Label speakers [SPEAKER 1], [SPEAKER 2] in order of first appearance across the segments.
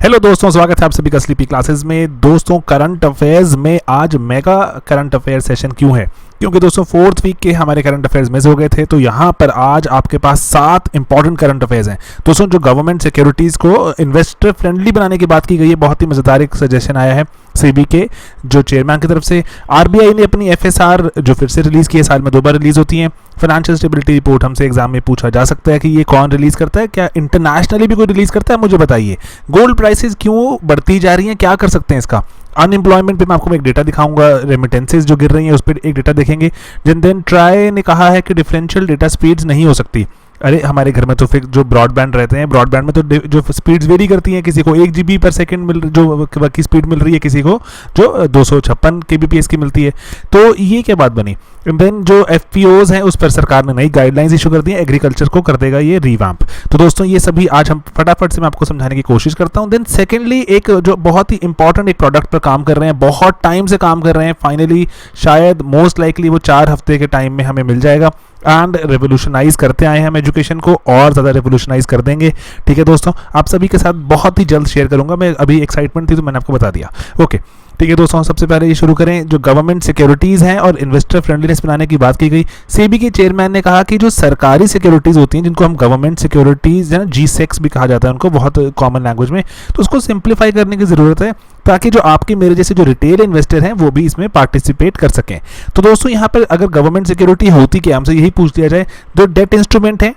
[SPEAKER 1] Hello दोस्तों, स्वागत है आप सभी का स्लीपी क्लासेस में। दोस्तों, करंट अफेयर्स में आज मेगा करंट अफेयर सेशन क्यों है? क्योंकि दोस्तों 4th वीक के हमारे करंट अफेयर्स मिस हो गए थे, तो यहाँ पर आज आपके पास 7 इंपॉर्टेंट करंट अफेयर्स हैं। दोस्तों, जो गवर्नमेंट सिक्योरिटीज़ को इन्वेस्टर फ्रेंडली बनाने की बात की गई है, बहुत ही मज़ेदार एक सजेशन आया है सेबी के जो चेयरमैन की तरफ से। आरबीआई ने अपनी एफएसआर जो फिर से रिलीज़ की है, साल में 2 बार रिलीज़ होती है। फाइनेंशियल स्टेबिलिटी रिपोर्ट हमसे एग्जाम में पूछा जा सकता है कि ये कौन रिलीज़ करता है, क्या इंटरनेशनली भी कोई रिलीज़ करता है, मुझे बताइए। गोल्ड प्राइसेस क्यों बढ़ती जा रही हैं, क्या कर सकते हैं इसका। अनएम्प्लॉयमेंट पे मैं आपको एक डेटा दिखाऊंगा, रेमिटेंसेज जो गिर रही हैं उस पर एक डेटा देखेंगे। जिन ट्राई ने कहा है कि डिफरेंशियल डेटा स्पीड्स नहीं हो सकती। अरे हमारे घर में तो फिर जो ब्रॉडबैंड रहते हैं, ब्रॉडबैंड में तो जो स्पीड्स वेरी करती हैं, किसी को 1 GB पर सेकंड मिल जो की स्पीड मिल रही है, किसी को जो 256 kbps की मिलती है। तो ये क्या बात बनी। देन जो FPOs हैं उस पर सरकार ने नई गाइडलाइंस इशू कर दी है, एग्रीकल्चर को कर देगा ये रिवैम्प। तो दोस्तों ये सभी आज हम फटाफट से मैं आपको समझाने की कोशिश करता हूँ। देन सेकेंडली एक जो बहुत ही इंपॉर्टेंट एक प्रोडक्ट पर काम कर रहे हैं, बहुत टाइम से काम कर रहे हैं, फाइनली शायद मोस्ट लाइकली वो 4 हफ्ते के टाइम में हमें मिल जाएगा। एंड रेवोल्यूशनाइज करते आए हैं हम एजुकेशन को, और ज़्यादा रेवोल्यूशनाइज कर देंगे। ठीक है दोस्तों, आप सभी के साथ बहुत ही जल्द शेयर करूंगा। मैं अभी एक्साइटमेंट थी तो मैंने आपको बता दिया। ओके ठीक है दोस्तों, सबसे पहले ये शुरू करें। जो गवर्नमेंट सिक्योरिटीज़ हैं और इन्वेस्टर फ्रेंडलीनेस बनाने की बात की गई, सेबी के चेयरमैन ने कहा कि जो सरकारी सिक्योरिटीज़ होती हैं, जिनको हम गवर्नमेंट सिक्योरिटीज़ है ना, G-SEC भी कहा जाता है उनको बहुत कॉमन लैंग्वेज में, तो उसको सिंप्लीफाई करने की ज़रूरत है ताकि जो आपके मेरे जैसे जो रिटेल इन्वेस्टर हैं वो भी इसमें पार्टिसिपेट कर सकें। तो दोस्तों यहाँ पर अगर गवर्नमेंट सिक्योरिटी होती क्या, हमसे यही पूछ लिया जाए। जो डेट इंस्ट्रूमेंट है,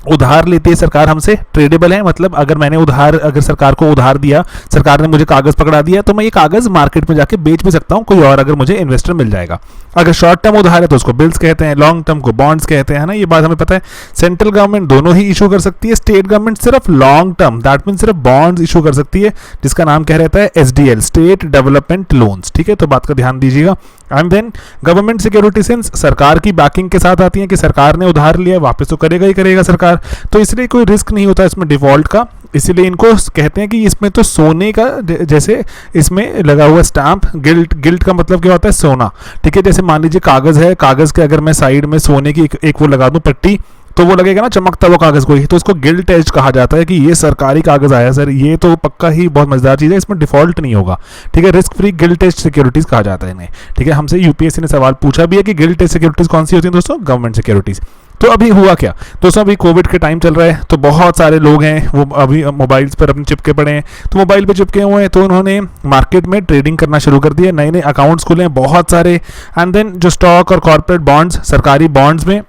[SPEAKER 1] उधार लेती है सरकार हमसे, ट्रेडेबल है, मतलब अगर सरकार को उधार दिया, सरकार ने मुझे कागज पकड़ा दिया, तो मैं ये कागज मार्केट में जाके बेच भी सकता हूँ, कोई और अगर मुझे इन्वेस्टर मिल जाएगा। अगर शॉर्ट टर्म उधार है तो उसको बिल्स कहते हैं, लॉन्ग टर्म को बॉन्ड्स कहते हैं ना, ये बात हमें पता है। सेंट्रल गवर्नमेंट दोनों ही इशू कर सकती है, स्टेट गवर्नमेंट सिर्फ लॉन्ग टर्म, दैट मीन सिर्फ बॉन्ड्स इशू कर सकती है, जिसका नाम क्या रहता है, SDL, स्टेट डेवलपमेंट लोन्स। ठीक है, तो बात का ध्यान दीजिएगा। And then government security since सरकार की बैकिंग के साथ आती है कि सरकार ने उधार लिया, वापस तो करेगा ही करेगा सरकार, तो इसलिए कोई रिस्क नहीं होता इसमें डिफॉल्ट का। इसीलिए इनको कहते हैं कि इसमें तो सोने का जैसे इसमें लगा हुआ स्टैंप, गिल्ट का मतलब क्या होता है, सोना। ठीक है, जैसे मान लीजिए कागज है, कागज के अगर मैं साइड में सोने की एक वो लगा दूं पट्टी, तो वो लगेगा ना चमकता वो कागज कोई, तो इसको गिल्ट एज कहा जाता है कि ये सरकारी कागज आया सर, ये तो पक्का ही बहुत मजेदार चीज़ है, इसमें डिफॉल्ट नहीं होगा। ठीक है, risk free gilt edge securities कहा जाता है इन्हें। ठीक है, हमसे UPSC ने सवाल पूछा भी है कि गिल्ट एज सिक्योरिटीज कौन सी होती है दोस्तों, गवर्नमेंट सिक्योरिटीज। तो अभी हुआ क्या दोस्तों, अभी कोविड के टाइम चल रहा है, तो बहुत सारे लोग हैं वो अभी मोबाइल्स पर अपने चिपके पड़े हैं, तो मोबाइल पे चिपके हुए हैं, तो उन्होंने मार्केट में ट्रेडिंग करना शुरू कर दिया, नए नए अकाउंट्स खुले हैं बहुत सारे। एंड देन जो स्टॉक और कॉर्पोरेट बॉन्ड्स, सरकारी बॉन्ड्स में,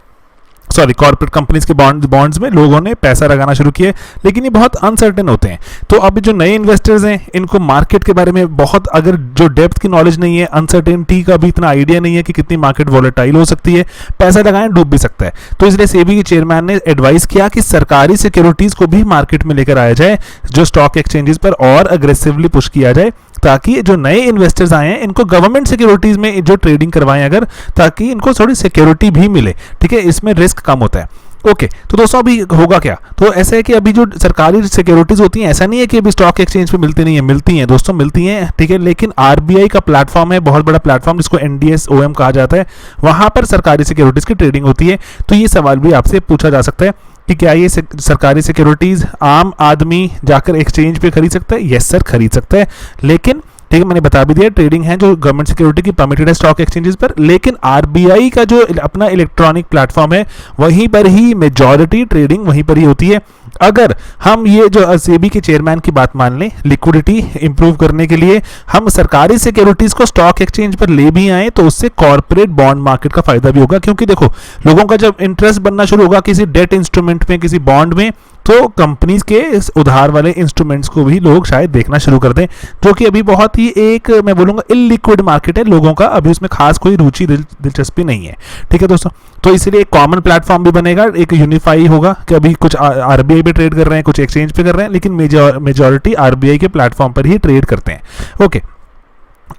[SPEAKER 1] कॉर्पोरेट कंपनीज के बॉन्ड्स में लोगों ने पैसा लगाना शुरू किया, लेकिन ये बहुत अनसर्टेन होते हैं। तो अब जो नए इन्वेस्टर्स हैं, इनको मार्केट के बारे में बहुत अगर जो डेप्थ की नॉलेज नहीं है, अनसर्टेनिटी का भी इतना आइडिया नहीं है कि कितनी मार्केट वॉलेटाइल हो सकती है, पैसा लगाएं डूब भी सकता है। तो इसलिए सेबी के चेयरमैन ने एडवाइस किया कि सरकारी सिक्योरिटीज को भी मार्केट में लेकर आया जाए, जो स्टॉक एक्सचेंजेस पर और अग्रेसिवली पुश किया जाए, ताकि जो नए इन्वेस्टर्स आए हैं इनको गवर्नमेंट सिक्योरिटीज में जो ट्रेडिंग करवाएं अगर, ताकि इनको थोड़ी सिक्योरिटी भी मिले। ठीक है, इसमें रिस्क कम होता है। ओके तो दोस्तों अभी होगा क्या, तो ऐसा है कि अभी जो सरकारी सिक्योरिटीज होती हैं, ऐसा नहीं है कि अभी स्टॉक एक्सचेंज पे मिलती नहीं है, मिलती हैं दोस्तों, मिलती हैं। ठीक है, लेकिन RBI का प्लेटफॉर्म है, बहुत बड़ा प्लेटफॉर्म, जिसको NDS-OM कहा जाता है, वहां पर सरकारी सिक्योरिटीज की ट्रेडिंग होती है। तो ये सवाल भी आपसे पूछा जा सकता है कि क्या ये सरकारी सिक्योरिटीज आम आदमी जाकर एक्सचेंज पे खरीद सकता है? यस सर, खरीद सकता है, लेकिन ठीक है, मैंने बता भी दिया, ट्रेडिंग है जो गवर्नमेंट सिक्योरिटी की परमिटेड है स्टॉक एक्सचेंजेस पर, लेकिन RBI का जो अपना इलेक्ट्रॉनिक प्लेटफॉर्म है, वहीं पर ही मेजॉरिटी ट्रेडिंग वहीं पर ही होती है। अगर हम ये जो सेबी के चेयरमैन की बात मान लें, लिक्विडिटी इंप्रूव करने के लिए हम सरकारी सिक्योरिटीज को स्टॉक एक्सचेंज पर ले भी आए, तो उससे कॉर्पोरेट बॉन्ड मार्केट का फायदा भी होगा। क्योंकि देखो, लोगों का जब इंटरेस्ट बनना शुरू होगा किसी डेट इंस्ट्रूमेंट में, किसी बॉन्ड में, तो कंपनीज के इस उधार वाले इंस्ट्रूमेंट्स को भी लोग शायद देखना शुरू कर दें, जो कि अभी बहुत ही एक मैं बोलूँगा इलिक्विड मार्केट है, लोगों का अभी उसमें खास कोई रुचि दिलचस्पी नहीं है। ठीक है दोस्तों, तो इसलिए एक कॉमन प्लेटफॉर्म भी बनेगा, एक यूनिफाई होगा कि अभी कुछ RBI पे ट्रेड कर रहे हैं, कुछ एक्सचेंज पे कर रहे हैं, लेकिन मेजॉरिटी RBI के प्लेटफॉर्म पर ही ट्रेड करते हैं। ओके,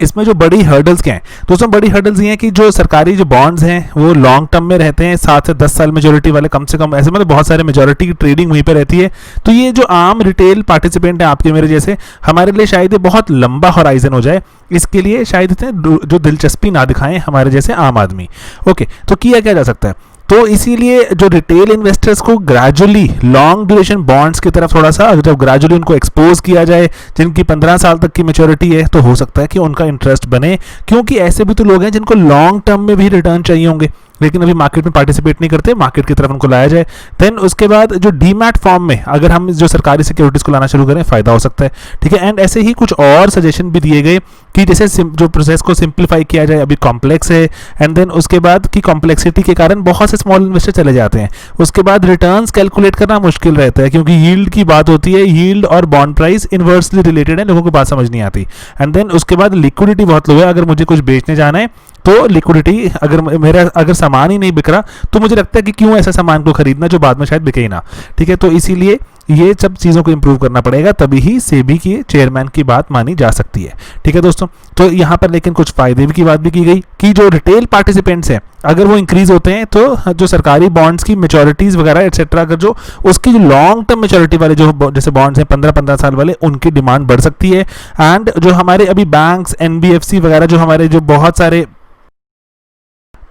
[SPEAKER 1] इसमें जो बड़ी हर्डल्स क्या हैं दोस्तों, बड़ी हर्डल्स ये हैं कि जो सरकारी जो बॉन्ड्स हैं वो लॉन्ग टर्म में रहते हैं, 7 से 10 साल मेजोरिटी वाले, कम से कम ऐसे मतलब बहुत सारे मेजोरिटी की ट्रेडिंग वहीं पे रहती है। तो ये जो आम रिटेल पार्टिसिपेंट हैं आपके मेरे जैसे, हमारे लिए शायद ये बहुत लंबा होराइजन हो जाए, इसके लिए शायद इतने जो दिलचस्पी ना दिखाएं हमारे जैसे आम आदमी। ओके, तो किया क्या जा सकता है, तो इसीलिए जो रिटेल इन्वेस्टर्स को ग्रेजुअली लॉन्ग ड्यूरेशन बॉन्ड्स की तरफ थोड़ा सा, जब ग्रेजुअली उनको एक्सपोज किया जाए, जिनकी 15 साल तक की मैच्योरिटी है, तो हो सकता है कि उनका इंटरेस्ट बने, क्योंकि ऐसे भी तो लोग हैं जिनको लॉन्ग टर्म में भी रिटर्न चाहिए होंगे लेकिन अभी मार्केट में पार्टिसिपेट नहीं करते, मार्केट की तरफ उनको लाया जाए। देन उसके बाद जो डीमैट फॉर्म में अगर हम जो सरकारी सिक्योरिटीज को लाना शुरू करें, फायदा हो सकता है, ठीक है। एंड ऐसे ही कुछ और सजेशन भी दिए गए कि जैसे जो प्रोसेस को सिंप्लीफाई किया जाए, अभी कॉम्प्लेक्स है, एंड देन उसके बाद की कॉम्प्लेक्सिटी के कारण बहुत से स्मॉल इन्वेस्टर चले जाते हैं। उसके बाद रिटर्न्स कैलकुलेट करना मुश्किल रहता है, क्योंकि यील्ड की बात होती है, यील्ड और बॉन्ड प्राइस इनवर्सली रिलेटेड है, लोगों को बात समझ नहीं आती। एंड देन उसके बाद लिक्विडिटी बहुत लो है, अगर मुझे कुछ बेचने जाना है तो लिक्विडिटी, अगर सामान ही नहीं बिक रहा तो मुझे लगता है कि क्यों ऐसा सामान को खरीदना जो बाद में शायद बिके ही ना, ठीक है। तो इसीलिए ये सब चीज़ों को इंप्रूव करना पड़ेगा, तभी ही सेबी की चेयरमैन की बात मानी जा सकती है, ठीक है दोस्तों। तो यहाँ पर लेकिन कुछ फायदे की बात भी की गई कि जो रिटेल पार्टिसिपेंट्स हैं अगर वो इंक्रीज होते हैं तो जो सरकारी बॉन्ड्स की मैच्योरिटीज़ वगैरह एटसेट्रा, अगर जो उसकी जो लॉन्ग टर्म मैच्योरिटी वाले जो जैसे बॉन्ड्स हैं 15-15 साल वाले, उनकी डिमांड बढ़ सकती है। एंड जो हमारे अभी बैंक्स, NBFC वगैरह, जो हमारे जो बहुत सारे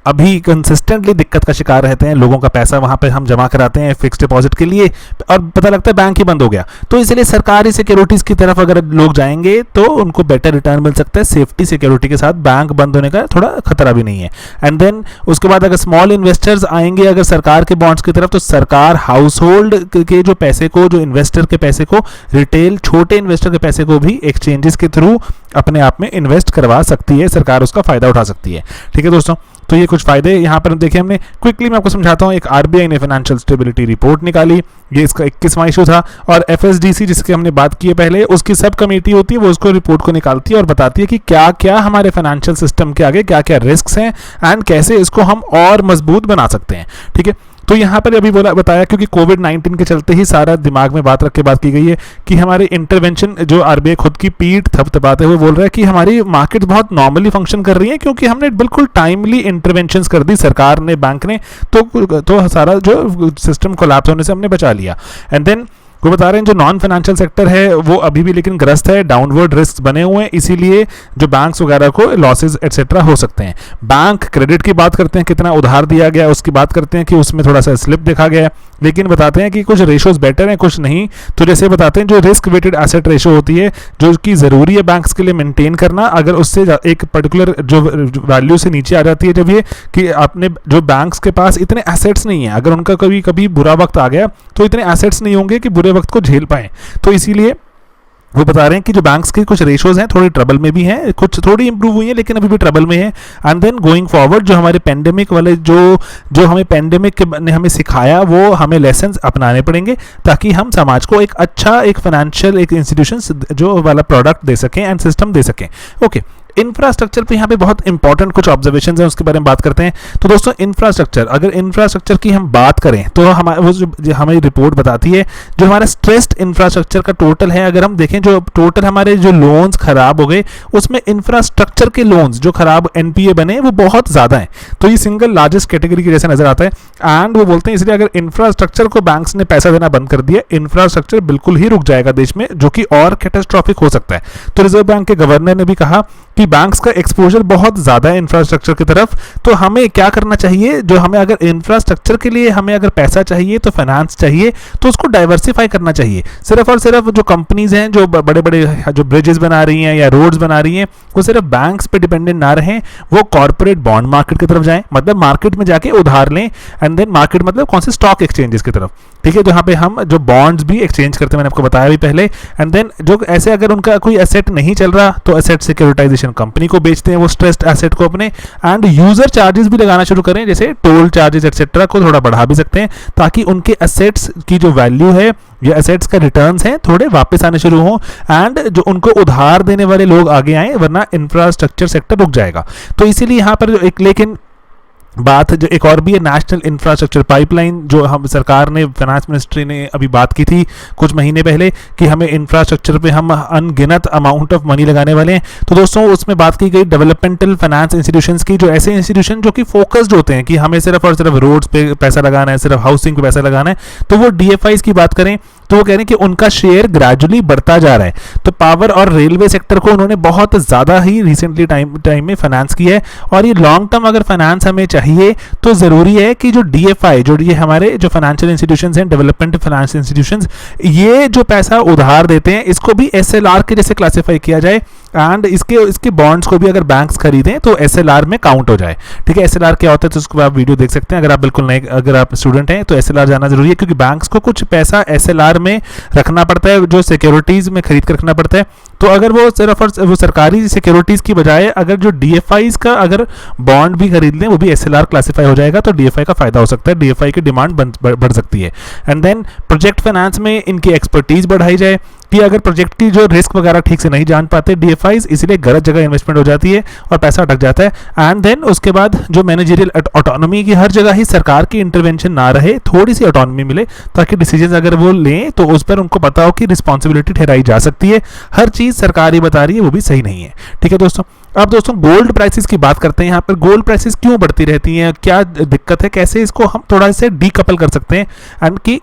[SPEAKER 1] अभी कंसिस्टेंटली दिक्कत का शिकार रहते हैं, लोगों का पैसा वहाँ पे हम जमा कराते हैं फिक्स डिपॉजिट के लिए और पता लगता है बैंक ही बंद हो गया, तो इसलिए सरकारी सिक्योरिटीज़ की तरफ अगर लोग जाएंगे तो उनको बेटर रिटर्न मिल सकता है, सेफ्टी सिक्योरिटी के साथ, बैंक बंद होने का थोड़ा खतरा भी नहीं है। एंड देन उसके बाद अगर स्मॉल इन्वेस्टर्स आएंगे अगर सरकार के बॉन्ड्स की तरफ, तो सरकार हाउस होल्ड के जो पैसे को, जो इन्वेस्टर के पैसे को, रिटेल छोटे इन्वेस्टर के पैसे को भी एक्सचेंजेस के थ्रू अपने आप में इन्वेस्ट करवा सकती है, सरकार उसका फायदा उठा सकती है, ठीक है दोस्तों। तो ये कुछ फायदे यहाँ पर देखिए हमने, क्विकली मैं आपको समझाता हूँ। एक RBI ने फाइनेंशियल स्टेबिलिटी रिपोर्ट निकाली, ये इसका 21वां इशू था, और FSDC जिसकी हमने बात की है पहले, उसकी सब कमेटी होती है, वो उसको रिपोर्ट को निकालती है और बताती है कि क्या क्या हमारे फाइनेंशियल सिस्टम के आगे क्या क्या रिस्क हैं एंड कैसे इसको हम और मजबूत बना सकते हैं, ठीक है। तो यहाँ पर अभी बताया, क्योंकि कोविड-19 के चलते ही सारा दिमाग में बात रख के बात की गई है कि हमारे इंटरवेंशन, जो RBI खुद की पीठ थपथपाते हुए बोल रहा है कि हमारी मार्केट बहुत नॉर्मली फंक्शन कर रही है, क्योंकि हमने बिल्कुल टाइमली इंटरवेंशंस कर दी, सरकार ने, बैंक ने, तो सारा जो सिस्टम कोलैप्स होने से हमने बचा लिया। एंड देन वो बता रहे हैं जो नॉन फाइनेंशियल सेक्टर है वो अभी भी लेकिन ग्रस्त है, डाउनवर्ड रिस्क बने हुए हैं, इसीलिए जो बैंक्स वगैरह को लॉसेज एटसेट्रा हो सकते हैं। बैंक क्रेडिट की बात करते हैं, कितना उधार दिया गया उसकी बात करते हैं कि उसमें थोड़ा सा स्लिप देखा गया है, लेकिन बताते हैं कि कुछ रेशोज बेटर हैं, कुछ नहीं। तो जैसे बताते हैं जो रिस्क वेटेड एसेट रेशो होती है, जो कि ज़रूरी है बैंक्स के लिए मेंटेन करना, अगर उससे एक पर्टिकुलर जो वैल्यू से नीचे आ जाती है, जब ये कि आपने जो बैंक्स के पास इतने एसेट्स नहीं है, अगर उनका कभी बुरा वक्त आ गया तो इतने एसेट्स नहीं होंगे कि बुरे वक्त को झेल पाए, तो इसीलिए वो बता रहे हैं कि जो बैंक्स की कुछ रेशोज हैं थोड़ी ट्रबल में भी हैं, कुछ थोड़ी इंप्रूव हुई है लेकिन अभी भी ट्रबल में है। एंड देन गोइंग फॉरवर्ड जो हमारे पेंडेमिक वाले जो हमें पेंडेमिक ने हमें सिखाया, वो हमें लेसन्स अपनाने पड़ेंगे ताकि हम समाज को एक अच्छा एक फाइनेंशियल एक इंस्टीट्यूशन जो वाला प्रोडक्ट दे सकें एंड सिस्टम दे सकें। ओके, इंफ्रास्ट्रक्चर पे यहाँ पे बहुत इंपॉर्टेंट कुछ ऑब्जर्वेशंस हैं, उसके बारे में बात करते हैं। तो दोस्तों इंफ्रास्ट्रक्चर, अगर इंफ्रास्ट्रक्चर की हम बात करें तो हमारे वो जो हमारी रिपोर्ट बताती है, जो हमारा स्ट्रेस्ड इंफ्रास्ट्रक्चर का टोटल है, अगर हम देखें जो टोटल हमारे जो लोन्स खराब हो गए उसमें इंफ्रास्ट्रक्चर के लोन्स जो खराब NPA बने वो बहुत ज़्यादा हैं, तो ये सिंगल लार्जेस्ट कैटेगरी के जैसे नजर आता है। एंड वो बोलते हैं इसलिए अगर इंफ्रास्ट्रक्चर को बैंक्स ने पैसा देना बंद कर दिया, इंफ्रास्ट्रक्चर बिल्कुल ही रुक जाएगा देश में, जो कि और कैटास्ट्रॉफिक हो सकता है। तो रिजर्व बैंक के गवर्नर ने भी कहा कि बैंक्स का एक्सपोजर बहुत ज़्यादा है इंफ्रास्ट्रक्चर की तरफ, तो हमें क्या करना चाहिए, जो हमें अगर इंफ्रास्ट्रक्चर के लिए हमें अगर पैसा चाहिए तो फाइनेंस चाहिए, तो उसको डाइवर्सिफाई करना चाहिए। सिर्फ और सिर्फ जो कंपनीज हैं जो बड़े बड़े जो ब्रिजेस बना रही हैं या रोड्स बना रही हैं, वो सिर्फ बैंक्स पे डिपेंडेंट ना रहें, वो कॉर्पोरेट बॉन्ड मार्केट की तरफ जाएं, मतलब मार्केट में जाके उधार लें। एंड देन मार्केट मतलब कौन से स्टॉक एक्सचेंजेस की तरफ, ठीक है, जहाँ पे हम जो बॉन्ड्स भी एक्सचेंज करते हैं, मैंने आपको बताया भी पहले। एंड देन जो ऐसे अगर उनका कोई एसेट नहीं चल रहा तो एसेट सिक्योरिटाइजेशन कंपनी को बेचते हैं वो स्ट्रेस्ड एसेट को अपने, एंड यूजर चार्जेस भी लगाना शुरू करें, जैसे टोल चार्जेस एक्सेट्रा को थोड़ा बढ़ा भी सकते हैं, ताकि उनके एसेट्स की जो वैल्यू है या एसेट्स का रिटर्न्स हैं थोड़े वापस आने शुरू हों, एंड जो उनको उधार देने वाले लोग आगे आए, वरना इंफ्रास्ट्रक्चर सेक्टर रुक जाएगा। तो इसीलिए यहाँ पर जो एक लेकिन बात जो एक और भी है, नेशनल इंफ्रास्ट्रक्चर पाइपलाइन, जो हम सरकार ने, फाइनेंस मिनिस्ट्री ने अभी बात की थी कुछ महीने पहले कि हमें इंफ्रास्ट्रक्चर पे हम अनगिनत अमाउंट ऑफ मनी लगाने वाले हैं। तो दोस्तों उसमें बात की गई डेवलपमेंटल फाइनेंस इंस्टीट्यूशंस की, जो ऐसे इंस्टीट्यूशन जो कि फोकस्ड होते हैं कि हमें सिर्फ और सिर्फ रोड्स पे पैसा लगाना है, सिर्फ हाउसिंग पे पैसा लगाना है, तो वो DFIs की बात करें तो वो कह रहे हैं कि उनका शेयर ग्रेजुअली बढ़ता जा रहा है। तो पावर और रेलवे सेक्टर को उन्होंने बहुत ज़्यादा ही रिसेंटली टाइम में फाइनेंस किया है, और ये लॉन्ग टर्म अगर फाइनेंस हमें चाहिए तो ज़रूरी है कि जो DFI, जो ये हमारे जो फाइनेंशियल इंस्टीट्यूशंस हैं, डेवलपमेंट फाइनेंशियल इंस्टीट्यूशंस, ये जो पैसा उधार देते हैं इसको भी SLR के जैसे क्लासीफाई किया जाए, एंड इसके बॉन्ड्स को भी अगर बैंक्स खरीदें तो SLR में काउंट हो जाए। ठीक है, SLR क्या होता है तो उसको आप वीडियो देख सकते हैं। अगर आप बिल्कुल नए, अगर आप स्टूडेंट हैं तो SLR जाना जरूरी है, क्योंकि बैंक्स को कुछ पैसा SLR में रखना पड़ता है, जो सिक्योरिटीज़ में खरीद कर रखना पड़ता है। तो अगर वो सिर्फ वो सरकारी सिक्योरिटीज़ की बजाय अगर जो DFIs का अगर बॉन्ड भी खरीद लें वो भी SLR क्लासीफाई हो जाएगा, तो DFI का फायदा हो सकता है, DFI की डिमांड बढ़ सकती है। एंड देन प्रोजेक्ट फाइनेंस में इनकी एक्सपर्टीज़ बढ़ाई जाए कि अगर प्रोजेक्ट की जो रिस्क वगैरह ठीक से नहीं जान पाते DFIs, इसलिए गलत जगह इन्वेस्टमेंट हो जाती है और पैसा अटक जाता है। एंड देन उसके बाद जो मैनेजरियल ऑटोनॉमी की, हर जगह ही सरकार की इंटरवेंशन ना रहे, थोड़ी सी ऑटोनॉमी मिले, ताकि डिसीजन अगर वो लें तो उस पर उनको पता हो कि रिस्पॉन्सिबिलिटी ठहराई जा सकती है। हर चीज़ सरकार ही बता रही है वो भी सही नहीं है। ठीक है दोस्तों, अब दोस्तों गोल्ड प्राइसेस की बात करते हैं। यहाँ पर गोल्ड प्राइसेस क्यों बढ़ती रहती हैं, क्या दिक्कत है, कैसे इसको हम थोड़ा से डीकपल कर सकते हैं, एंड कि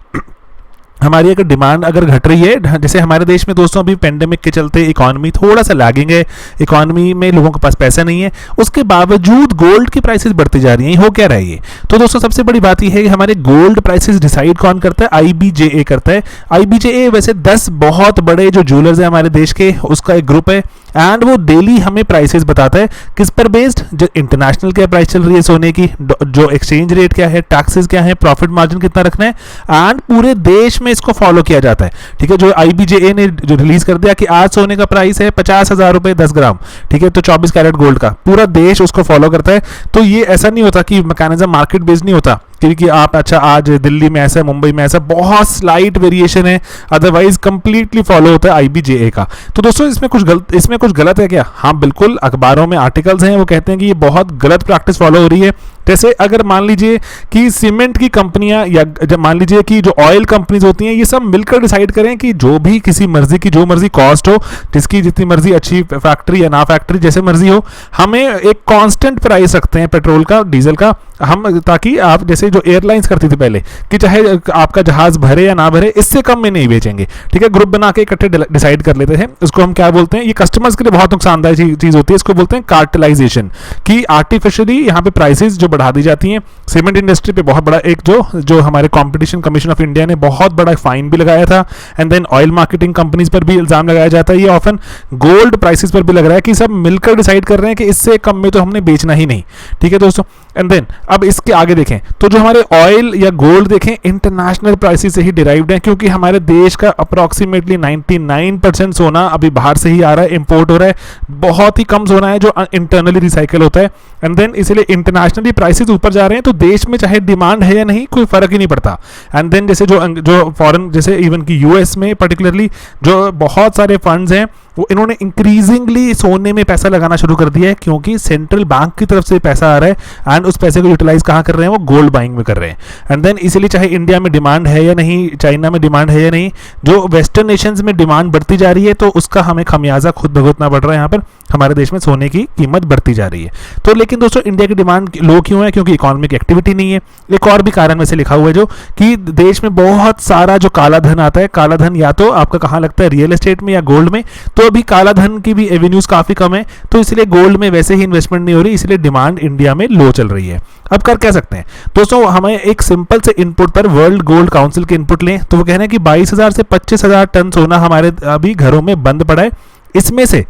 [SPEAKER 1] हमारी अगर डिमांड अगर घट रही है, जैसे हमारे देश में दोस्तों अभी पेंडेमिक के चलते इकोनॉमी थोड़ा सा लैगिंग है, इकोनॉमी में लोगों के पास पैसा नहीं है, उसके बावजूद गोल्ड की प्राइसेस बढ़ती जा रही हैं। हो क्या रहा है ये? तो दोस्तों सबसे बड़ी बात यह है कि हमारे गोल्ड प्राइसेस डिसाइड कौन करता है? IBJA करता है। IBJA वैसे 10 बहुत बड़े जो ज्वेलर्स हैं हमारे देश के, उसका एक ग्रुप है, एंड वो डेली हमें प्राइसेस बताता है। किस पर बेस्ड? जो इंटरनेशनल क्या प्राइस चल रही है सोने की, जो एक्सचेंज रेट क्या है, टैक्सेस क्या है, प्रॉफिट मार्जिन कितना रखना है, एंड पूरे देश में इसको फॉलो किया जाता है। ठीक है, जो IBJA ने जो रिलीज कर दिया कि आज सोने का प्राइस है 50,000 रुपए 10 ग्राम, ठीक है, तो 24 कैरेट गोल्ड का, पूरा देश उसको फॉलो करता है। तो ये ऐसा नहीं होता कि मैकेनिज्म मार्केट बेस्ड नहीं होता, क्योंकि आप अच्छा आज दिल्ली में ऐसा, मुंबई में ऐसा, बहुत स्लाइट वेरिएशन है, अदरवाइज कंप्लीटली फॉलो होता है IBJA का। तो दोस्तों इसमें कुछ गलत है क्या? हाँ बिल्कुल, अखबारों में आर्टिकल्स हैं वो कहते हैं कि ये बहुत गलत प्रैक्टिस फॉलो हो रही है। जैसे अगर मान लीजिए कि सीमेंट की कंपनियां, या जब मान लीजिए कि जो ऑयल कंपनीज होती हैं, ये सब मिलकर डिसाइड करें कि जो भी किसी मर्जी की जो मर्जी कॉस्ट हो, जिसकी जितनी मर्जी अच्छी फैक्ट्री या ना फैक्ट्री जैसे मर्जी हो, हमें एक कांस्टेंट प्राइस रखते हैं पेट्रोल का, डीजल का, हम, ताकि आप जैसे जो एयरलाइंस करती थी पहले कि चाहे आपका जहाज भरे या ना भरे, इससे कम में नहीं बेचेंगे। ठीक है, ग्रुप बना के इकट्ठे डिसाइड कर लेते हैं। उसको हम क्या बोलते हैं? ये कस्टमर्स के लिए बहुत नुकसानदायक चीज होती है। इसको बोलते हैं कार्टेलाइजेशन, कि आर्टिफिशियली यहाँ पे प्राइसेस जो बढ़ा दी जाती हैं। सीमेंट इंडस्ट्री पे बहुत बड़ा एक जो हमारे कंपटीशन कमीशन ऑफ इंडिया ने बहुत बड़ा फाइन भी लगाया था। And then oil marketing companies पर भी इल्जाम लगाया जाता है। ये ऑफन गोल्ड प्राइसेस पर भी लग रहा है कि सब मिलकर डिसाइड कर रहे हैं कि इससे कम में तो हमने बेचना ही नहीं। ठीक है दोस्तों, एंड देन अब इसके आगे देखें तो जो हमारे ऑयल या गोल्ड देखें, इंटरनेशनल प्राइसेस से ही डिराइव्ड है, क्योंकि हमारे देश का अप्रॉक्सीमेटली 99% सोना अभी बाहर से ही आ रहा है, इंपोर्ट हो रहा है। बहुत ही कम सोना है जो इंटरनली रिसाइकल होता है। एंड देन इसलिए इंटरनेशनली प्राइसेस ऊपर जा रहे हैं, तो देश में चाहे डिमांड है या नहीं कोई फर्क ही नहीं पड़ता। एंड देन जैसे जो फॉरेन, जैसे इवन की US में पर्टिकुलरली जो बहुत सारे फंड्स हैं, वो इन्होंने इंक्रीजिंगली सोने में पैसा लगाना शुरू कर दिया है, क्योंकि सेंट्रल बैंक की तरफ से पैसा आ रहा है, एंड उस पैसे को यूटिलाइज कहाँ कर रहे हैं? वो गोल्ड बाइंग में कर रहे हैं। एंड देन इसलिए चाहे इंडिया में डिमांड है या नहीं, चाइना में डिमांड है या नहीं, जो वेस्टर्न नेशंस में डिमांड बढ़ती जा रही है, तो उसका हमें खमियाजा खुद भुगतना पड़ रहा है। यहाँ पर हमारे देश में सोने की कीमत बढ़ती जा रही है। तो लेकिन दोस्तों इंडिया की डिमांड लो क्यों है? क्योंकि इकोनॉमिक एक्टिविटी नहीं है। एक और भी कारण में से लिखा हुआ है, जो कि देश में बहुत सारा जो काला धन आता है, काला धन या तो आपका कहाँ लगता है? रियल एस्टेट में या गोल्ड में। तो अभी काला धन की भी एवेन्यूज काफी कम है, तो इसलिए गोल्ड में वैसे ही इन्वेस्टमेंट नहीं हो रही, इसलिए डिमांड इंडिया में लो चल रही है। अब कर क्या सकते हैं दोस्तों? हमें एक सिंपल से इनपुट पर वर्ल्ड गोल्ड काउंसिल के इनपुट लें, तो वो कह रहे हैं कि 22,000 से 25,000 टन सोना हमारे अभी घरों में बंद पड़ा है। इसमें से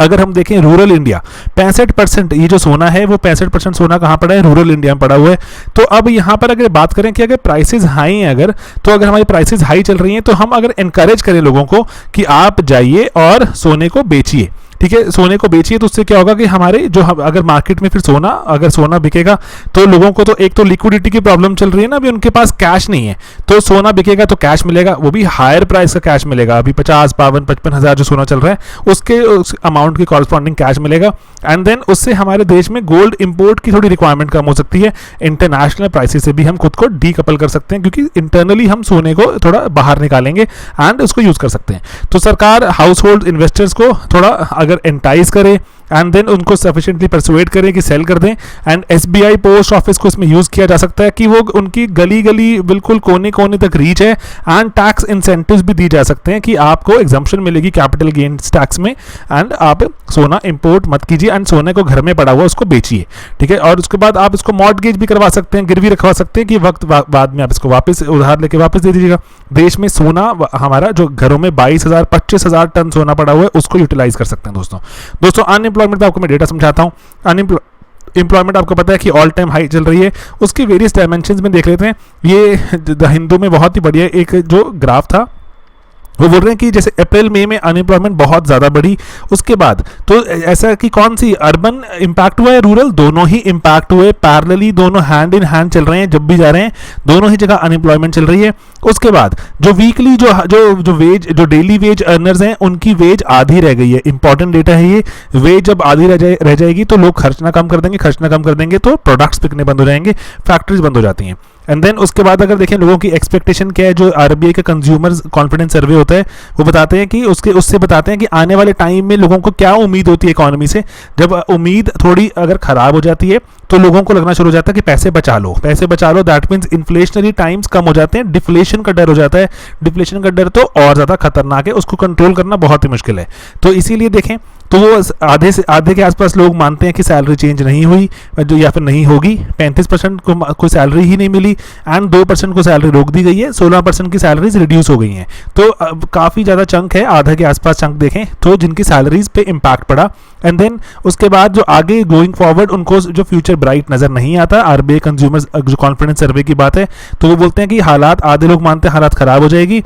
[SPEAKER 1] अगर हम देखें रूरल इंडिया 65%, ये जो सोना है वो 65% सोना कहाँ पड़ा है? रूरल इंडिया में पड़ा हुआ है। तो अब यहाँ पर अगर बात करें कि अगर प्राइसेस हाई हैं, अगर हमारी प्राइसेस हाई चल रही हैं, तो हम अगर एनकरेज करें लोगों को कि आप जाइए और सोने को बेचिए, ठीक है, सोने को बेचिए, तो उससे क्या होगा कि हमारे जो अगर मार्केट में फिर अगर सोना बिकेगा, तो लोगों को तो एक तो लिक्विडिटी की प्रॉब्लम चल रही है ना, अभी उनके पास कैश नहीं है, तो सोना बिकेगा तो कैश मिलेगा, वो भी हायर प्राइस का कैश मिलेगा। अभी 50, 52, 55,000 जो सोना चल रहा है उसके उस अमाउंट की कॉरस्पॉन्डिंग कैश मिलेगा। एंड देन उससे हमारे देश में गोल्ड इंपोर्ट की थोड़ी रिक्वायरमेंट कम हो सकती है। इंटरनेशनल प्राइसेस से भी हम खुद को डीकपल कर सकते हैं, क्योंकि इंटरनली हम सोने को थोड़ा बाहर निकालेंगे एंड उसको यूज कर सकते हैं। तो सरकार हाउस होल्ड इन्वेस्टर्स को थोड़ा अगर एंटाइज करे एंड देन उनको सफिशिएंटली परसुएट करें कि सेल कर दें। एंड एसबीआई पोस्ट ऑफिस को इसमें यूज किया जा सकता है कि वो उनकी गली गली बिल्कुल कोने कोने तक रीच है। एंड टैक्स इंसेंटिव्स भी दी जा सकते हैं कि आपको एग्जम्पशन मिलेगी कैपिटल गेन्स टैक्स में, एंड आप सोना इंपोर्ट मत कीजिए एंड सोने को घर में पड़ा हुआ उसको बेचिए, ठीक है। और उसके बाद आप इसको मॉर्टगेज भी करवा सकते हैं, गिरवी रखवा सकते हैं कि वक्त बाद में आप इसको वापस उधार लेके वापस दे दीजिएगा। देश में सोना हमारा जो घरों में 22,000 25,000 टन सोना पड़ा हुआ है उसको यूटिलाइज कर सकते हैं दोस्तों। अनएम्प्लॉयमेंट पे आपको मैं डेटा समझाता हूँ। एम्प्लॉयमेंट आपको पता है कि ऑल टाइम हाई चल रही है, उसकी वेरियस डायमेंशंस में देख लेते हैं। ये द हिंदू में बहुत ही बढ़िया एक जो ग्राफ था, वो बोल रहे हैं कि जैसे अप्रैल मई में अनएम्प्लॉयमेंट बहुत ज़्यादा बढ़ी, उसके बाद तो ऐसा कि कौन सी अर्बन इम्पैक्ट हुआ है, रूरल, दोनों ही इम्पैक्ट हुए, पैरेलली दोनों हैंड इन हैंड चल रहे हैं। जब भी जा रहे हैं दोनों ही जगह अनएम्प्लॉयमेंट चल रही है। उसके बाद जो वीकली जो डेली वेज अर्नर्स हैं उनकी वेज आधी रह गई है। इंपॉर्टेंट डेटा है ये। वेज जब आधी रह जाएगी तो लोग खर्चना कम कर देंगे तो प्रोडक्ट्स बिकने बंद हो जाएंगे, फैक्ट्रीज बंद हो जाती हैं। एंड देन उसके बाद अगर देखें लोगों की एक्सपेक्टेशन क्या है, जो आरबीआई का कंज्यूमर कॉन्फिडेंस सर्वे होता है वो बताते हैं कि उससे बताते हैं कि आने वाले टाइम में लोगों को क्या उम्मीद होती है इकोनॉमी से। जब उम्मीद थोड़ी अगर खराब हो जाती है तो लोगों को लगना शुरू हो जाता है कि पैसे बचा लो। दैट मीन्स इन्फ्लेशनरी टाइम्स कम हो जाते हैं, डिफ्लेशन का डर हो जाता है। डिफ्लेशन का डर तो और ज़्यादा खतरनाक है, उसको कंट्रोल करना बहुत ही मुश्किल है। तो इसीलिए देखें तो वो आधे के आसपास लोग मानते हैं कि सैलरी चेंज नहीं हुई जो या फिर नहीं होगी। 35% को कोई सैलरी ही नहीं मिली एंड 2% को सैलरी रोक दी गई है। 16% की सैलरीज रिड्यूस हो गई हैं। तो काफ़ी ज़्यादा चंक है, आधा के आसपास चंक देखें तो जिनकी सैलरीज पे इम्पैक्ट पड़ा। एंड देन उसके बाद जो आगे गोइंग फॉरवर्ड उनको जो फ्यूचर ब्राइट नज़र नहीं आता। आरबीआई कंज्यूमर जो कॉन्फिडेंस सर्वे की बात है तो वो बोलते हैं कि हालात, आधे लोग मानते हैं हालात ख़राब हो जाएगी,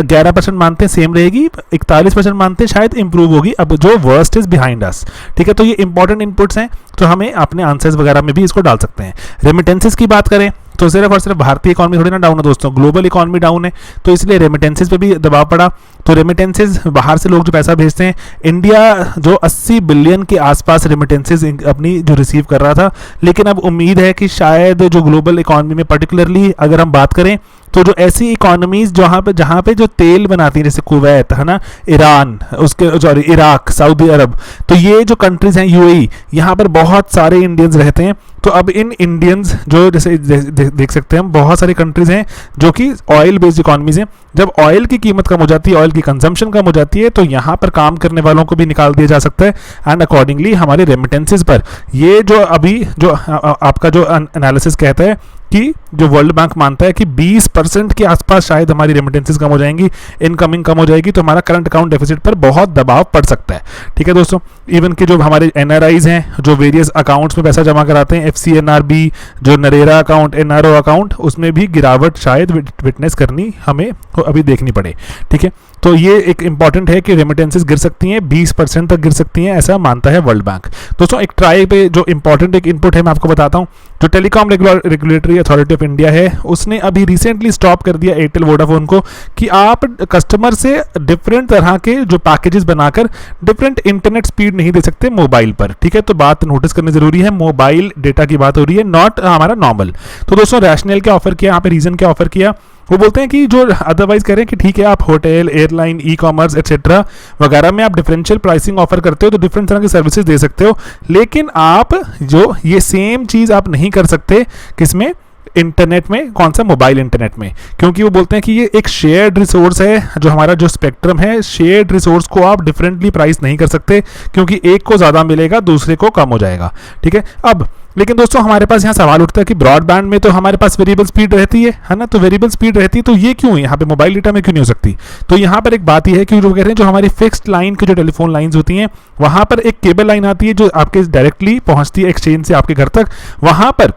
[SPEAKER 1] 11% मानते हैं सेम रहेगी, 41% मानते हैं शायद इंप्रूव होगी। अब जो वर्स्ट इज बिहाइंड अस, ठीक है। तो ये इंपॉर्टेंट इनपुट्स हैं, तो हमें अपने आंसर्स वगैरह में भी इसको डाल सकते हैं। रेमिटेंसेस की बात करें तो सिर्फ और सिर्फ भारतीय इकॉनमी थोड़ी ना डाउन है दोस्तों, ग्लोबल इकॉनमी डाउन है, तो इसलिए रेमिटेंसेस पे भी दबाव पड़ा। तो रेमिटेंसेस बाहर से लोग जो पैसा भेजते हैं, इंडिया जो 80 बिलियन के आसपास रेमिटेंसेस अपनी जो रिसीव कर रहा था, लेकिन अब उम्मीद है कि शायद जो ग्लोबल इकॉनमी में पर्टिकुलरली अगर हम बात करें तो जो ऐसी इकोनॉमीज जहाँ पे जो तेल बनाती हैं, जैसे कुवैत है ना, ईरान, उसके इराक, सऊदी अरब, तो ये जो कंट्रीज हैं, यूएई, यहाँ पर बहुत सारे इंडियंस रहते हैं। तो अब इन इंडियंस जो जैसे देख सकते हैं हम, बहुत सारी कंट्रीज हैं जो कि ऑयल बेस्ड इकोनॉमीज हैं। जब ऑयल की कीमत कम हो जाती है, ऑयल की कंजम्पशन कम हो जाती है, तो यहाँ पर काम करने वालों को भी निकाल दिया जा सकता है। एंड अकॉर्डिंगली हमारे रेमिटेंसेस पर ये जो अभी जो आपका जो एनालिसिस कहता है कि जो वर्ल्ड बैंक मानता है कि 20% के आसपास शायद हमारी रेमिटेंसेस कम हो जाएंगी, इनकमिंग कम हो जाएगी, तो हमारा करंट अकाउंट डेफिसिट पर बहुत दबाव पड़ सकता है, ठीक है दोस्तों। इवन कि जो हमारे एनआरआईज हैं जो वेरियस अकाउंट्स में पैसा जमा कराते हैं, एफसीएनआरबी, जो नरेगा अकाउंट, एनआरओ अकाउंट, उसमें भी गिरावट शायद विटनेस करनी हमें अभी देखनी पड़े, ठीक है। तो ये एक इंपॉर्टेंट है कि रेमिटेंसेस गिर सकती हैं, 20% तक गिर सकती हैं, ऐसा मानता है वर्ल्ड बैंक। दोस्तों एक ट्राई पे जो इंपॉर्टेंट एक इनपुट है मैं आपको बताता हूँ। जो telecom regulatory authority of India है उसने अभी रिसेंटली स्टॉप कर दिया एयरटेल वोडाफोन को कि आप कस्टमर से डिफरेंट तरह के जो पैकेजेस बनाकर डिफरेंट इंटरनेट स्पीड नहीं दे सकते मोबाइल पर, ठीक है। तो बात नोटिस करनी जरूरी है, मोबाइल डेटा की बात हो रही है, नॉट हमारा नॉर्मल। तो दोस्तों रैशनल क्या ऑफर किया, यहाँ पे रीजन क्या ऑफर किया, वो बोलते हैं कि जो अदरवाइज कह रहे हैं कि ठीक है आप hotel, airline, e commerce etcetera वगैरह में आप डिफरेंशियल प्राइसिंग ऑफर करते हो, तो डिफरेंट तरह की सर्विसेज दे सकते हो, लेकिन आप जो ये सेम चीज़ आप नहीं कर सकते किसमें, इंटरनेट में। कौन सा, मोबाइल इंटरनेट में, क्योंकि वो बोलते हैं कि ये एक शेयर्ड रिसोर्स है। जो हमारा जो स्पेक्ट्रम है, शेयर्ड रिसोर्स को आप डिफरेंटली प्राइस नहीं कर सकते, क्योंकि एक को ज़्यादा मिलेगा दूसरे को कम हो जाएगा, ठीक है। अब लेकिन दोस्तों हमारे पास यहाँ सवाल उठता है कि ब्रॉडबैंड में तो हमारे पास वेरिएबल स्पीड रहती है ना, तो वेरिएबल स्पीड रहती है तो ये क्यों यहाँ पे मोबाइल डेटा में क्यों नहीं हो सकती। तो यहाँ पर एक बात ये है कि जो कह रहे हैं जो हमारी फिक्स्ड लाइन की जो टेलीफोन लाइंस होती हैं, वहाँ पर एक केबल लाइन आती है जो आपके डायरेक्टली पहुँचती है एक्सचेंज से आपके घर तक। वहाँ पर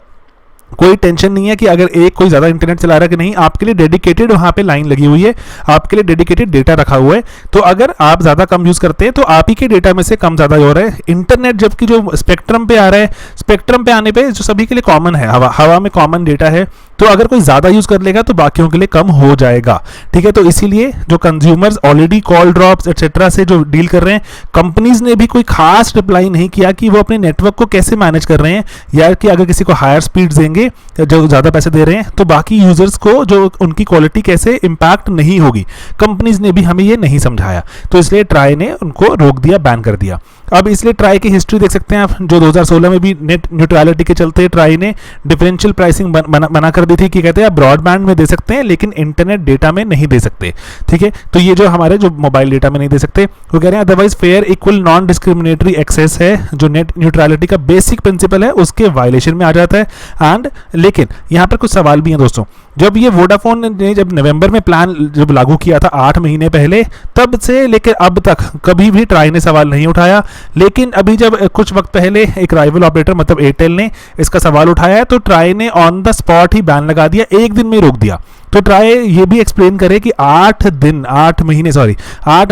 [SPEAKER 1] कोई टेंशन नहीं है कि अगर एक कोई ज़्यादा इंटरनेट चला रहा है कि नहीं, आपके लिए डेडिकेटेड वहाँ पे लाइन लगी हुई है, आपके लिए डेडिकेटेड डेटा रखा हुआ है। तो अगर आप ज़्यादा कम यूज़ करते हैं तो आप ही के डेटा में से कम ज़्यादा हो रहा है। इंटरनेट जबकि जो स्पेक्ट्रम पे आ रहा है, स्पेक्ट्रम पे आने पे जो सभी के लिए कॉमन है, हवा में कॉमन डेटा है, तो अगर कोई ज़्यादा यूज़ कर लेगा तो बाकियों के लिए कम हो जाएगा, ठीक है। तो इसीलिए जो consumers already call drops etcetera से जो डील कर रहे हैं, कंपनीज ने भी कोई खास रिप्लाई नहीं किया कि वो अपने नेटवर्क को कैसे मैनेज कर रहे हैं, या कि अगर किसी को हायर स्पीड देंगे जो ज़्यादा पैसे दे रहे हैं तो बाकी यूजर्स को जो उनकी क्वालिटी कैसे इम्पैक्ट नहीं होगी, कंपनीज ने भी हमें ये नहीं समझाया, तो इसलिए ट्राई ने उनको रोक दिया, बैन कर दिया। अब इसलिए ट्राई की हिस्ट्री देख सकते हैं आप, जो 2016 में भी नेट न्यूट्रलिटी के चलते ट्राई ने डिफरेंशियल प्राइसिंग बना कर दी थी कि कहते हैं आप ब्रॉडबैंड में दे सकते हैं लेकिन इंटरनेट डेटा में नहीं दे सकते, ठीक है। तो ये जो हमारे जो मोबाइल डेटा में नहीं दे सकते, वो कह रहे हैं otherwise fair equal non discriminatory access है जो नेट न्यूट्रलिटी का बेसिक प्रिंसिपल है, उसके वायलेशन में आ जाता है। एंड लेकिन यहाँ पर कुछ सवाल भी हैं दोस्तों। जब ये वोडाफोन ने जब नवंबर में प्लान जब लागू किया था 8 महीने पहले, तब से लेकर अब तक कभी भी ट्राई ने सवाल नहीं उठाया। लेकिन अभी जब कुछ वक्त पहले एक राइवल ऑपरेटर मतलब एयरटेल ने इसका सवाल उठाया तो ट्राई ने on the spot he ban लगा दिया, एक दिन में ही रोक दिया। तो ट्राई ये भी एक्सप्लेन करे कि 8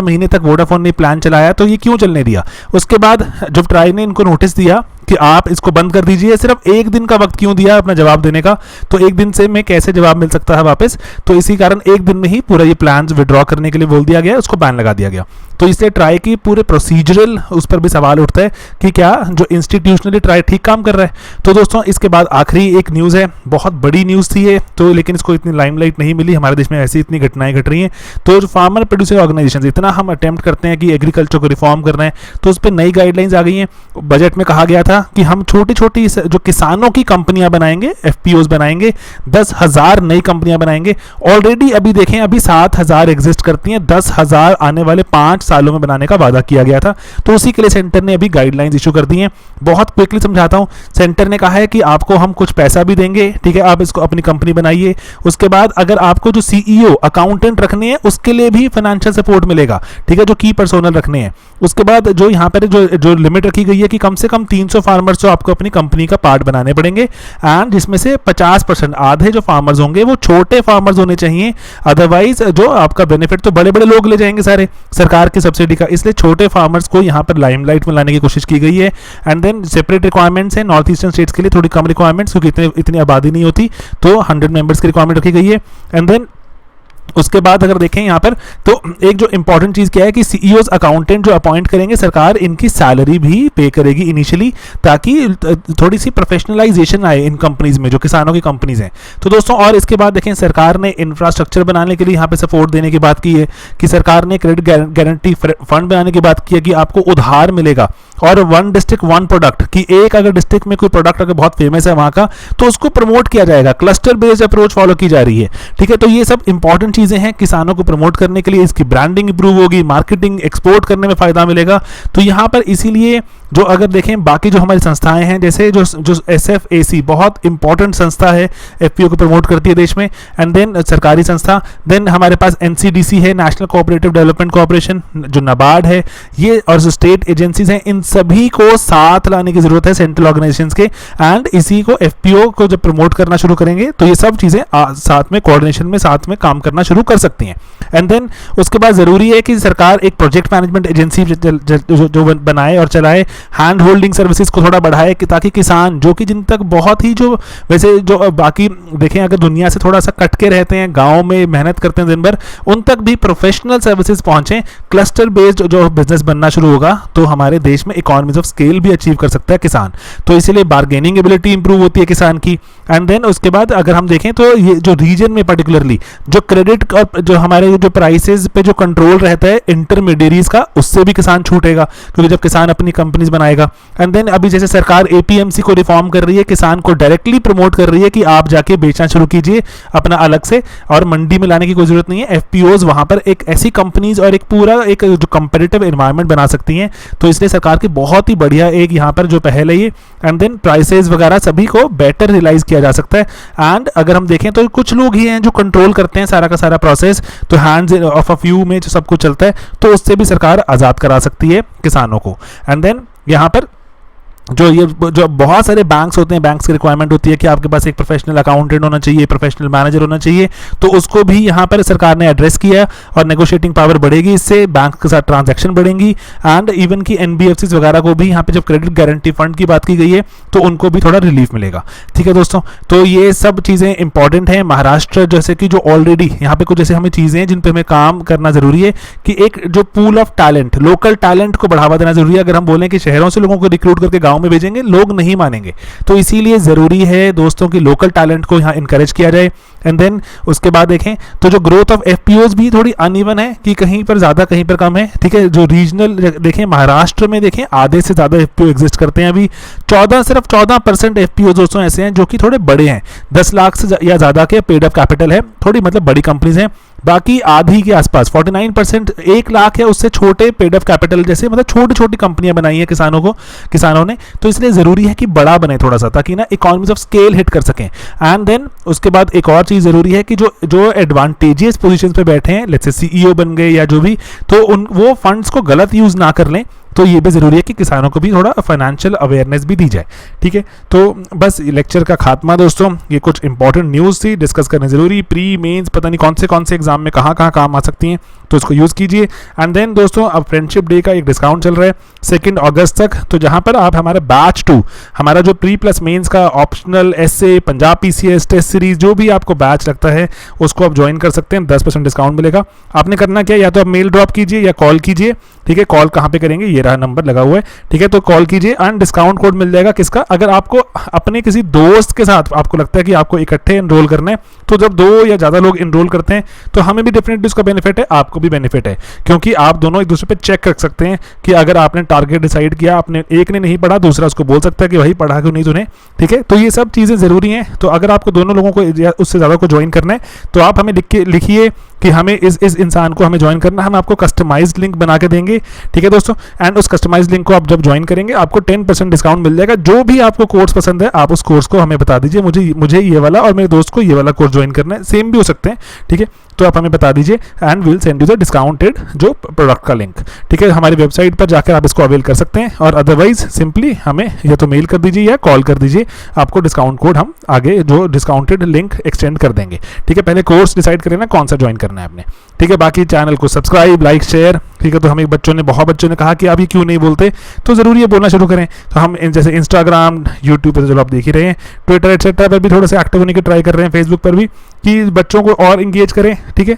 [SPEAKER 1] महीने तक वोडाफोन ने प्लान चलाया तो ये क्यों चलने दिया। उसके बाद जब ट्राई ने इनको नोटिस दिया कि आप इसको बंद कर दीजिए, सिर्फ एक दिन का वक्त क्यों दिया अपना जवाब देने का, तो एक दिन से में कैसे जवाब मिल सकता है वापस, तो इसी कारण एक दिन में ही पूरा ये प्लान विड्रॉ करने के लिए बोल दिया गया, उसको बैन लगा दिया गया। तो इसलिए ट्राई की पूरे प्रोसीजरल उस पर भी सवाल उठता है कि क्या जो इंस्टीट्यूशनली ट्राई ठीक काम कर रहा है। तो दोस्तों इसके बाद आखिरी एक न्यूज़ है, बहुत बड़ी न्यूज़ थी ये तो, लेकिन इसको इतनी लाइमलाइट नहीं मिली। हमारे देश में ऐसी इतनी घटनाएं घट रही हैं, तो जो फार्मर प्रोड्यूसर ऑर्गेनाइजेशन इतना हम अटेम्प्ट करते हैं कि एग्रीकल्चर को रिफॉर्म करना है, तो उस पर नई गाइडलाइंस आ गई हैं। बजट में कहा गया था कि हम छोटी छोटी जो किसानों की कंपनियां बनाएंगे, एफपीओज बनाएंगे, 10,000 नई कंपनियां बनाएंगे। ऑलरेडी अभी देखें अभी 7,000 एग्जिस्ट करती हैं, 10,000 आने वाले 5 सालों में बनाने का वादा किया गया था। तो उसी के लिए सेंटर ने अभी गाइडलाइंस इशू कर दी हैं। बहुत क्विकली समझाता हूं। सेंटर ने कहा है कि आपको हम कुछ पैसा भी देंगे, ठीक है, आप इसको अपनी कंपनी बनाइए। उसके बाद अगर आपको जो सीईओ अकाउंटेंट रखने हैं उसके लिए भी फाइनेंशियल सपोर्ट मिलेगा, ठीक है, जो की पर्सोनल रखने हैं। उसके बाद जो यहाँ पर जो लिमिट रखी गई है कि कम से कम 300 फार्मर्स जो आपको अपनी कंपनी का पार्ट बनाने पड़ेंगे, एंड जिसमें से 50% आधे जो फार्मर्स होंगे वो छोटे फार्मर्स होने चाहिए। अदरवाइज जो आपका बेनिफिट तो बड़े बड़े लोग ले जाएंगे सारे सरकार की सब्सिडी का, इसलिए छोटे फार्मर्स को यहाँ पर लाइमलाइट में लाने की कोशिश की गई है। एंड देन सेपरेट रिक्वायरमेंट्स है नॉर्थ ईस्टर्न स्टेट्स के लिए, थोड़ी कम रिक्वायरमेंट्स क्योंकि इतनी आबादी नहीं होती, तो 100 मेंबर्स की रिक्वायरमेंट रखी गई है। एंड देन उसके बाद अगर देखें यहाँ पर तो एक जो इंपॉर्टेंट चीज़ क्या है कि सीईओज अकाउंटेंट जो अपॉइंट करेंगे सरकार इनकी सैलरी भी पे करेगी इनिशियली, ताकि थोड़ी सी प्रोफेशनलाइजेशन आए इन कंपनीज में जो किसानों की कंपनीज हैं। तो दोस्तों और इसके बाद देखें सरकार ने इंफ्रास्ट्रक्चर बनाने के लिए यहाँ पे सपोर्ट देने की बात की है कि सरकार ने क्रेडिट गारंटी फंड बनाने की बात की है कि आपको उधार मिलेगा, और 1 डिस्ट्रिक्ट 1 प्रोडक्ट कि एक अगर डिस्ट्रिक्ट में कोई प्रोडक्ट अगर बहुत फेमस है वहाँ का तो उसको प्रमोट किया जाएगा, क्लस्टर बेस्ड अप्रोच फॉलो की जा रही है, ठीक है। तो ये सब इंपॉर्टेंट चीजें हैं किसानों को प्रमोट करने के लिए, इसकी ब्रांडिंग इंप्रूव होगी, मार्केटिंग एक्सपोर्ट करने में फायदा मिलेगा। तो यहाँ पर इसीलिए जो अगर देखें बाकी जो हमारी संस्थाएं हैं जैसे जो SFAC बहुत इंपॉर्टेंट संस्था है, एफपीओ को प्रमोट करती है देश में, एंड देन सरकारी संस्था, देन हमारे पास NCDC है नेशनल कोऑपरेटिव डेवलपमेंट कॉर्पोरेशन, जो नाबार्ड है, ये और जो स्टेट एजेंसीज हैं, इन सभी को साथ लाने की जरूरत है सेंट्रल ऑर्गेनाइजेशंस के। एंड इसी को एफपीओ को जब प्रमोट करना शुरू करेंगे तो ये सब चीजें साथ में कोऑर्डिनेशन में साथ में काम करना शुरू कर सकती हैं। एंड देन उसके बाद जरूरी है कि सरकार एक प्रोजेक्ट मैनेजमेंट एजेंसी जो बनाए और चलाए, हैंड होल्डिंग सर्विसेज को थोड़ा बढ़ाए कि ताकि किसान जो कि जिन तक बहुत ही जो वैसे जो बाकी देखें अगर दुनिया से थोड़ा सा कट के रहते हैं, गांव में मेहनत करते हैं दिन भर, उन तक भी प्रोफेशनल सर्विसेज पहुंचे। क्लस्टर बेस्ड जो बिजनेस बनना शुरू होगा तो हमारे देश में इकोनॉमीज ऑफ स्केल भी अचीव कर सकता है किसान, तो इसीलिए बार्गेनिंग एबिलिटी इंप्रूव होती है किसान की। एंड देन उसके बाद अगर हम देखें तो ये जो रीजन में पर्टिकुलरली जो क्रेडिट और जो हमारे जो प्राइसेस पे जो कंट्रोल रहता है इंटरमीडियरीज का, उससे भी किसान छूटेगा क्योंकि जब किसान अपनी कंपनीज बनाएगा। एंड देन अभी जैसे सरकार APMC को रिफॉर्म कर रही है, किसान को डायरेक्टली प्रमोट कर रही है कि आप जाके बेचना शुरू कीजिए अपना अलग से, और मंडी में लाने की कोई जरूरत नहीं है। FPOs वहां पर एक ऐसी कंपनीज और एक पूरा एक जो कंपेटिटिव एनवायरनमेंट बना सकती हैं, तो इसलिए सरकार की बहुत ही बढ़िया एक यहाँ पर जो पहल है ये। एंड देन प्राइसेस वगैरह सभी को बेटर रियलाइज किया जा सकता है। एंड अगर हम देखें तो कुछ लोग ही हैं जो कंट्रोल करते हैं सारा का सारा प्रोसेस, तो हैंड्स ऑफ अ फ्यू में जो सब कुछ चलता है, तो उससे भी सरकार आज़ाद करा सकती है किसानों को। एंड देन यहाँ पर जो बहुत सारे बैंक्स होते हैं, बैंक्स की रिक्वायरमेंट होती है कि आपके पास एक प्रोफेशनल अकाउंटेंट होना चाहिए, प्रोफेशनल मैनेजर होना चाहिए, तो उसको भी यहाँ पर सरकार ने एड्रेस किया और नेगोशिएटिंग पावर बढ़ेगी, इससे बैंक के साथ ट्रांजैक्शन बढ़ेंगी। एंड इवन की NBFCs वगैरह को भी यहाँ पे जब क्रेडिट गारंटी फंड की बात की गई है तो उनको भी थोड़ा रिलीफ मिलेगा, ठीक है दोस्तों। तो ये सब चीज़ें इंपॉर्टेंट हैं। महाराष्ट्र जैसे कि जो ऑलरेडी यहाँ पे कुछ जैसे हमें चीज़ें हैं जिन पर हमें काम करना जरूरी है कि एक जो pool of talent, local talent को बढ़ावा देना जरूरी है। अगर हम बोलें कि शहरों से लोगों को रिक्रूट करके गाँव गांव में भेजेंगे, लोग नहीं मानेंगे। तो इसीलिए ज़रूरी है दोस्तों कि लोकल टैलेंट को यहाँ इनकरेज किया जाए। एंड देन उसके बाद देखें तो जो ग्रोथ ऑफ एफपीओज भी थोड़ी अनइवन है कि कहीं पर ज़्यादा कहीं पर कम है, ठीक है। जो रीजनल देखें, महाराष्ट्र में देखें आधे से ज़्यादा एफपीओ एग्जिस्ट करते हैं अभी। 14% एफपीओ दोस्तों ऐसे हैं जो कि थोड़े बड़े हैं, 10 लाख से या ज़्यादा के पेड अप कैपिटल है, थोड़ी मतलब बड़ी कंपनीज हैं। बाकी आधी के आसपास 49% 1 लाख है उससे छोटे पेड अप कैपिटल, जैसे मतलब छोटी छोटी कंपनियां बनाई हैं किसानों ने। तो इसलिए ज़रूरी है कि बड़ा बने थोड़ा सा, ताकि ना इकोनॉमीज ऑफ स्केल हिट कर सकें। एंड देन उसके बाद एक और चीज़ ज़रूरी है कि जो एडवांटेजियस पोजीशन पे बैठे हैं, लेट्स से सीईओ बन गए या जो भी, तो वो फंड्स को गलत यूज़ ना कर लें। तो ये भी ज़रूरी है कि किसानों को भी थोड़ा फाइनेंशियल अवेयरनेस भी दी जाए, ठीक है। तो बस लेक्चर का खात्मा दोस्तों, ये कुछ इंपॉर्टेंट न्यूज़ थी, डिस्कस करना ज़रूरी। प्री मेंस पता नहीं कौन से एग्जाम में कहाँ काम आ सकती हैं, तो इसको यूज़ कीजिए। एंड देन दोस्तों अब फ्रेंडशिप डे का एक डिस्काउंट चल रहा है 2 अगस्त तक, तो जहाँ पर आप हमारा बैच 2, हमारा जो प्री प्लस मेंस का optional essay, Punjab PCS, test series, जो भी आपको बैच लगता है उसको आप ज्वाइन कर सकते हैं, 10% डिस्काउंट मिलेगा। आपने करना क्या, या तो आप मेल ड्रॉप कीजिए या कॉल कीजिए, ठीक है। कॉल कहाँ पे करेंगे, ये रहा नंबर लगा हुआ है, ठीक है। तो कॉल कीजिए एंड डिस्काउंट कोड मिल जाएगा किसका, अगर आपको अपने किसी दोस्त के साथ आपको लगता है कि आपको इकट्ठे एनरोल करना है, तो जब 2 या ज़्यादा लोग एनरोल करते हैं तो हमें भी डेफिनेटली उसका बेनिफिट है, आपको भी बेनिफिट है, क्योंकि आप दोनों एक दूसरे पे चेक कर सकते हैं कि अगर आपने टारगेट डिसाइड किया, आपने एक ने नहीं पढ़ा, दूसरा उसको बोल सकता है कि भाई पढ़ा क्यों नहीं तूने, ठीक है। तो ये सब चीज़ें ज़रूरी हैं। तो अगर आपको दोनों लोगों को या उससे ज़्यादा को ज्वाइन करना है तो आप हमें लिखिए कि हमें इस इंसान को हमें ज्वाइन करना है, हम आपको कस्टमाइज्ड लिंक बना के देंगे, ठीक है दोस्तों। एंड उस कस्टमाइज्ड लिंक को आप जब ज्वाइन करेंगे आपको 10% डिस्काउंट मिल जाएगा। जो भी आपको कोर्स पसंद है आप उस कोर्स को हमें बता दीजिए, मुझे ये वाला और मेरे दोस्त को ये वाला कोर्स ज्वाइन करना है, सेम भी हो सकते हैं, ठीक है। तो आप हमें बता दीजिए and will send you the discounted जो प्रोडक्ट का लिंक, ठीक है। हमारी वेबसाइट पर जाकर आप इसको अवेल कर सकते हैं, और अदरवाइज सिंपली हमें या तो मेल कर दीजिए या कॉल कर दीजिए, आपको डिस्काउंट कोड हम आगे जो डिस्काउंटेड लिंक एक्सटेंड कर देंगे, ठीक है। पहले कोर्स डिसाइड करें ना कौन सा ज्वाइन करना है आपने, ठीक है। बाकी चैनल को सब्सक्राइब, लाइक, शेयर, ठीक है। तो हमें बहुत बच्चों ने कहा कि अभी क्यों नहीं बोलते, तो ज़रूरी है बोलना शुरू करें। तो हम जैसे इंस्टाग्राम, यूट्यूब पर चलो आप देख ही रहे हैं, ट्विटर एक्सेट्रा पर भी थोड़े से एक्टिव होने की ट्राई कर रहे हैं, फेसबुक पर भी, कि बच्चों को और इंगेज करें, ठीक है।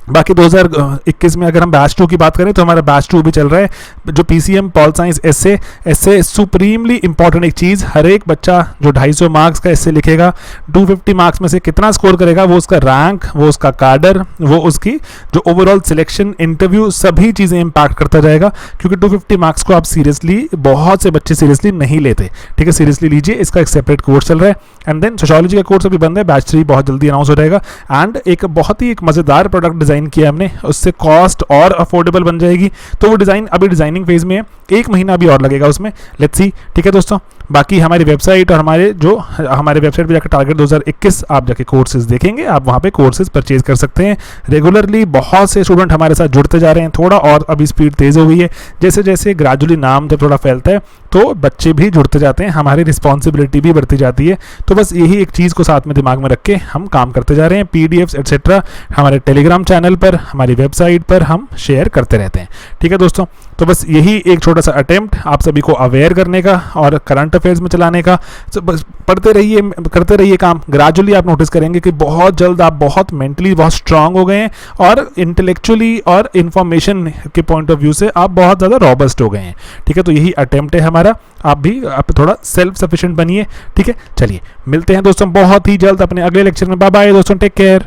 [SPEAKER 1] बाकी 2021 में अगर हम बैच 2 की बात करें तो हमारा बैच 2 भी चल रहा है, जो पीसीएम पॉल साइंस एस्से सुप्रीमली इंपॉर्टेंट एक चीज़, हर एक बच्चा जो 250 मार्क्स का एस्से लिखेगा, 250 मार्क्स में से कितना स्कोर करेगा, वो उसका रैंक, वो उसका कार्डर, वो उसकी जो ओवरऑल सिलेक्शन, इंटरव्यू, सभी चीज़ें इंपैक्ट करता जाएगा। क्योंकि 250 मार्क्स को आप सीरियसली, बहुत से बच्चे सीरियसली नहीं लेते, ठीक है। सीरियसली लीजिए, इसका एक सेपरेट कोर्स चल रहा है। एंड देन सोशियोलॉजी का कोर्स अभी बंद है, बैच 3 बहुत जल्दी अनाउंस हो जाएगा। एंड एक बहुत ही एक मज़ेदार प्रोडक्ट डिज़ाइन किया हमने, उससे कॉस्ट और अफोर्डेबल बन जाएगी। तो वो डिज़ाइन अभी डिज़ाइनिंग फेज में है, 1 महीना अभी और लगेगा उसमें, लेट्स सी, ठीक है दोस्तों। बाकी हमारी वेबसाइट और हमारे वेबसाइट पे जाकर टारगेट 2021 आप जाके कोर्सेज देखेंगे, आप वहाँ पे कोर्सेज परचेज कर सकते हैं। रेगुलरली बहुत से स्टूडेंट हमारे साथ जुड़ते जा रहे हैं, थोड़ा और अभी स्पीड तेज़ हो गई है, जैसे जैसे ग्रेजुअली नाम जब थोड़ा फैलता है तो बच्चे भी जुड़ते जाते हैं, हमारी रिस्पॉन्सिबिलिटी भी बढ़ती जाती है। तो बस यही एक चीज़ को साथ में दिमाग में रख के हम काम करते जा रहे हैं। पीडीएफ्स एटसेट्रा हमारे टेलीग्राम चैनल पर, हमारी वेबसाइट पर हम शेयर करते रहते हैं, ठीक है दोस्तों। तो बस यही एक छोटा सा अटेम्प्ट आप सभी को अवेयर करने का और करंट अफेयर्स में चलाने का। बस पढ़ते रहिए, करते रहिए काम, ग्रेजुअली आप नोटिस करेंगे कि बहुत जल्द आप बहुत मेंटली बहुत स्ट्रांग हो गए हैं, और इंटेलेक्चुअली और इन्फॉर्मेशन के पॉइंट ऑफ व्यू से आप बहुत ज़्यादा रॉबस्ट हो गए हैं, ठीक है। तो यही अटेम्प्ट है हमारा, आप थोड़ा सेल्फ सफिशिएंट बनिए, ठीक है। चलिए मिलते हैं दोस्तों बहुत ही जल्द अपने अगले लेक्चर में। बाय बाय दोस्तों, टेक केयर।